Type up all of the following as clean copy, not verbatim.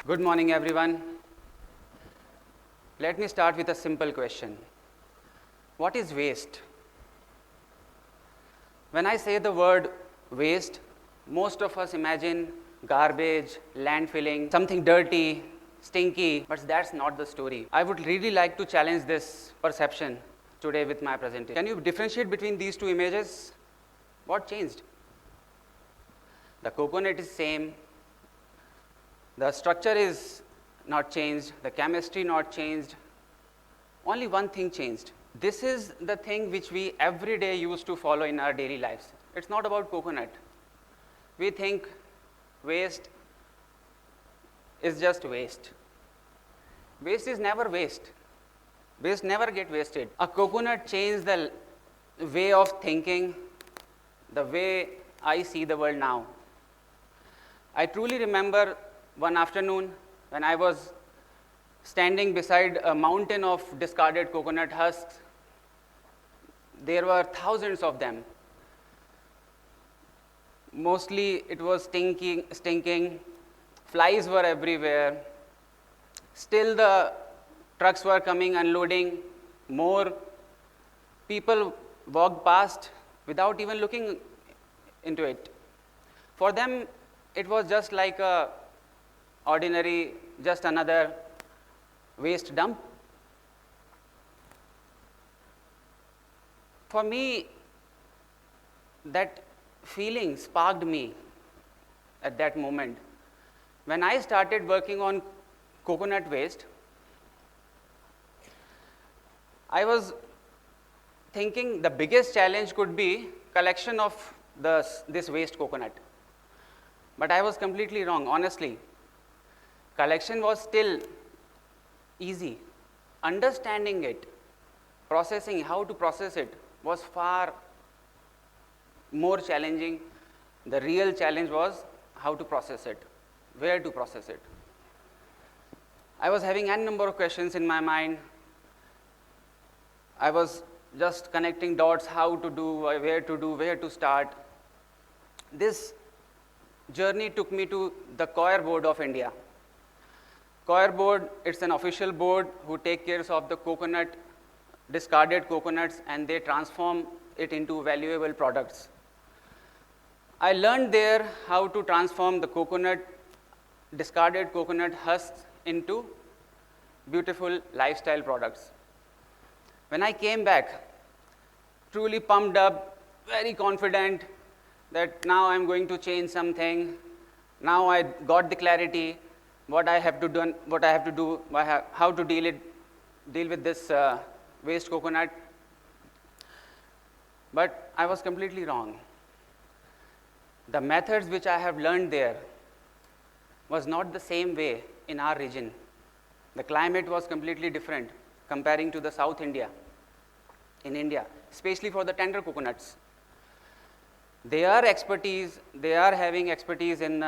Good morning, everyone. Let me start with a simple question. What is waste? When I say the word waste, most of us imagine garbage, landfilling, something dirty, stinky, but that's not the story. I would really like to challenge this perception today with my presentation. Can you differentiate between these two images? What changed? The coconut is same, the structure is not changed, the chemistry not changed. Only one thing changed. This is the thing which we every day used to follow in our daily lives. It's not about coconut. We think waste is just waste. Waste is never waste. Waste never get wasted. A coconut changed the way of thinking, the way I see the world now. I truly remember one afternoon when I was standing beside a mountain of discarded coconut husks. There were thousands of them. Mostly it was stinking. Flies were everywhere. Still the trucks were coming, unloading more. People walked past without even looking into it. For them, it was just like a ordinary, just another waste dump. For me, that feeling sparked me at that moment. When I started working on coconut waste, I was thinking the biggest challenge could be collection of this waste coconut. But I was completely wrong, honestly. Collection was still easy. Understanding it, processing, how to process it was far more challenging. The real challenge was how to process it, where to process it. I was having n number of questions in my mind. I was just connecting dots, how to do, where to start. This journey took me to the Coir Board of India. Coir Board, it's an official board who take care of the discarded coconuts, and they transform it into valuable products. I learned there how to transform the discarded coconut husks into beautiful lifestyle products. When I came back, truly pumped up, very confident that now I'm going to change something. Now I got the clarity, what I have to do, how to deal with this waste coconut. But I was completely wrong. The methods which I have learned there was not the same way in our region. The climate was completely different comparing to the South India, in India, especially for the tender coconuts. They are having expertise in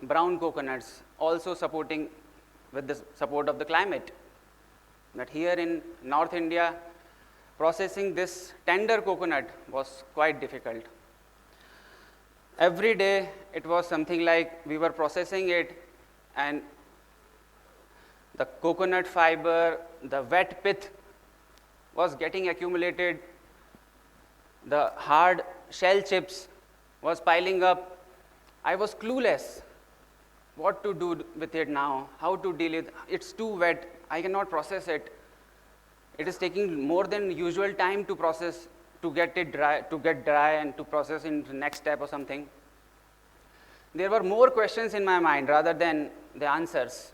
brown coconuts, also supporting with the support of the climate. But here in North India, processing this tender coconut was quite difficult. Every day, it was something like we were processing it, and the coconut fiber, the wet pith was getting accumulated. The hard shell chips was piling up. I was clueless what to do with it now, how to deal with it. It's too wet, I cannot process it. It is taking more than usual time to process, to get dry and to process into the next step or something. There were more questions in my mind rather than the answers.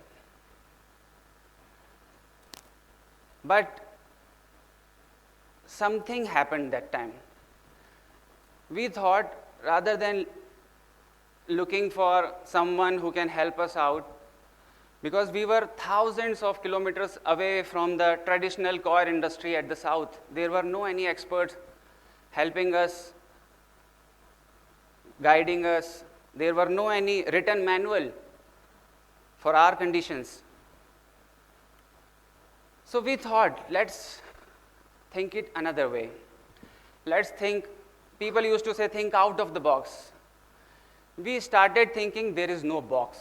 But something happened that time. We thought, rather than looking for someone who can help us out, because we were thousands of kilometers away from the traditional coir industry at the south, there were no any experts helping us, guiding us. There were no any written manual for our conditions. So we thought, let's think it another way. Let's think, people used to say, think out of the box. We started thinking there is no box.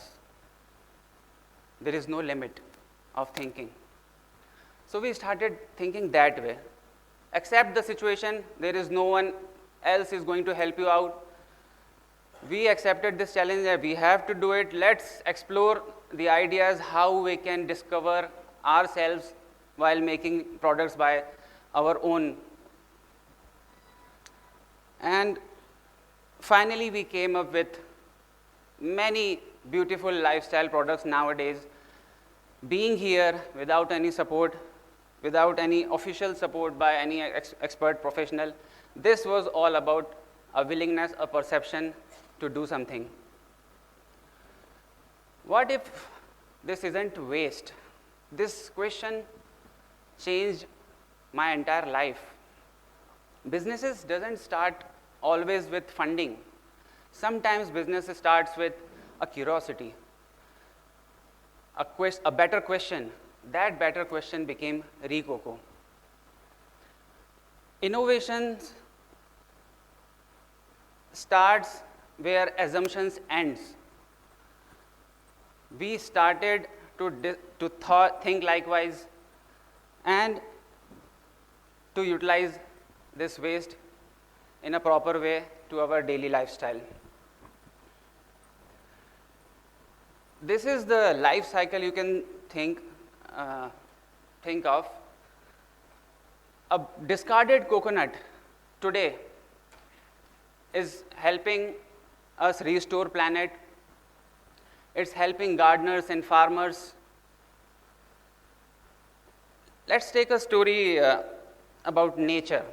There is no limit of thinking. So we started thinking that way. Accept the situation, there is no one else is going to help you out. We accepted this challenge that we have to do it. Let's explore the ideas how we can discover ourselves while making products by our own. And finally, we came up with many beautiful lifestyle products nowadays. Being here without any support, without any official support by any expert professional, this was all about a willingness, a perception to do something. What if this isn't waste? This question changed my entire life. Businesses doesn't start always with funding. Sometimes business starts with a curiosity, a better question. That better question became Recoco. Innovation starts where assumptions ends. We started to think likewise and to utilize this waste in a proper way to our daily lifestyle. This is the life cycle you can think of. A discarded coconut today is helping us restore planet. It's helping gardeners and farmers. Let's take a story about nature.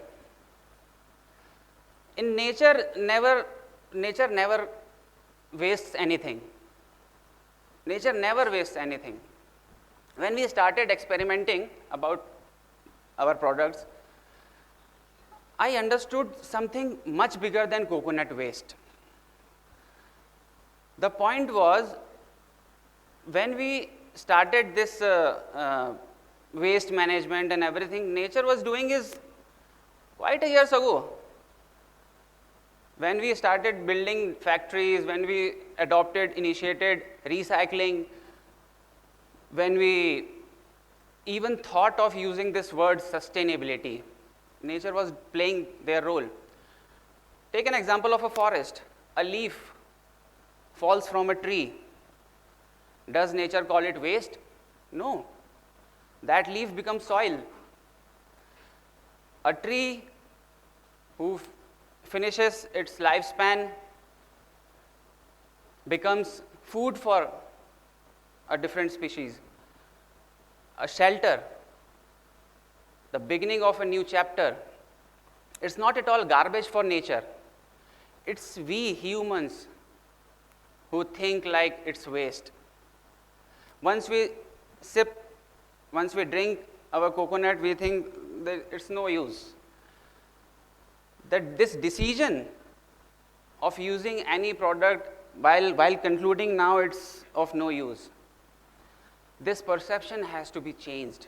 In nature never wastes anything. Nature never wastes anything. When we started experimenting about our products, I understood something much bigger than coconut waste. The point was, when we started this waste management and everything nature was doing is quite a years ago. When we started building factories, when we initiated recycling, when we even thought of using this word sustainability, nature was playing their role. Take an example of a forest. A leaf falls from a tree. Does nature call it waste? No. That leaf becomes soil. A tree who finishes its lifespan becomes food for a different species. A shelter, the beginning of a new chapter. It's not at all garbage for nature. It's we humans who think like it's waste. Once we drink our coconut, we think that it's no use. That this decision of using any product while concluding now it's of no use. This perception has to be changed.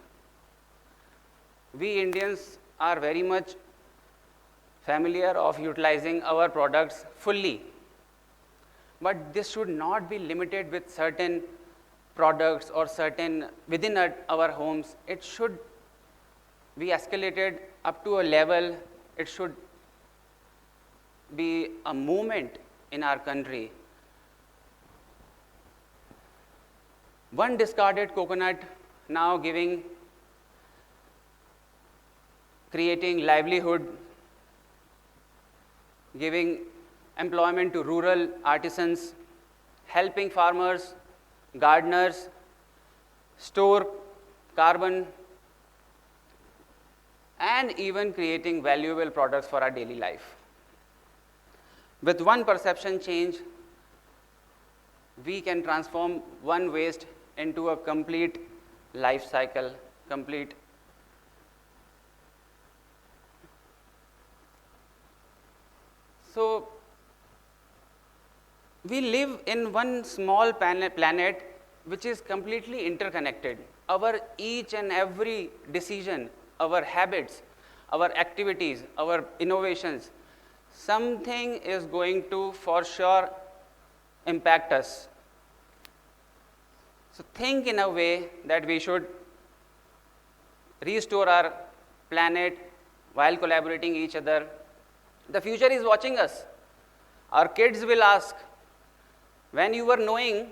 We Indians are very much familiar of utilizing our products fully. But this should not be limited with certain products or certain within our homes. It should be escalated up to a level. It should be a movement in our country. One discarded coconut now creating livelihood, giving employment to rural artisans, helping farmers, gardeners, store carbon, and even creating valuable products for our daily life. With one perception change, we can transform one waste into a complete life cycle, complete. So, we live in one small planet which is completely interconnected. Our each and every decision, our habits, our activities, our innovations, something is going to for sure impact us. So think in a way that we should restore our planet while collaborating each other. The future is watching us. Our kids will ask, when you were knowing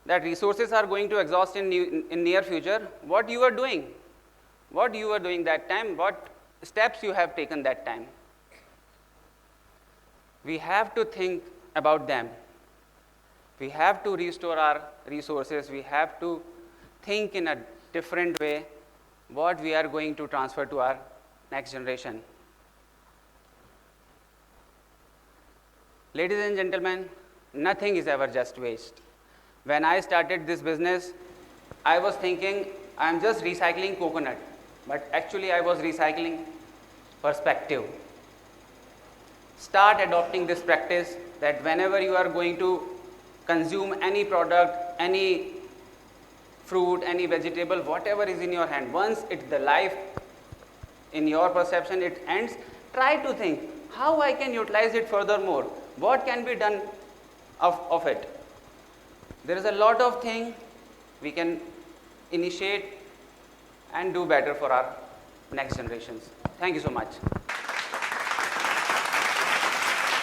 that resources are going to exhaust in near future, what you were doing? What you were doing that time? What steps you have taken that time? We have to think about them. We have to restore our resources. We have to think in a different way what we are going to transfer to our next generation. Ladies and gentlemen, nothing is ever just waste. When I started this business, I was thinking I'm just recycling coconut, but actually I was recycling perspective. Start adopting this practice that whenever you are going to consume any product, any fruit, any vegetable, whatever is in your hand, once it's the life in your perception, it ends, try to think how I can utilize it furthermore. What can be done of it? There is a lot of things we can initiate and do better for our next generations. Thank you so much.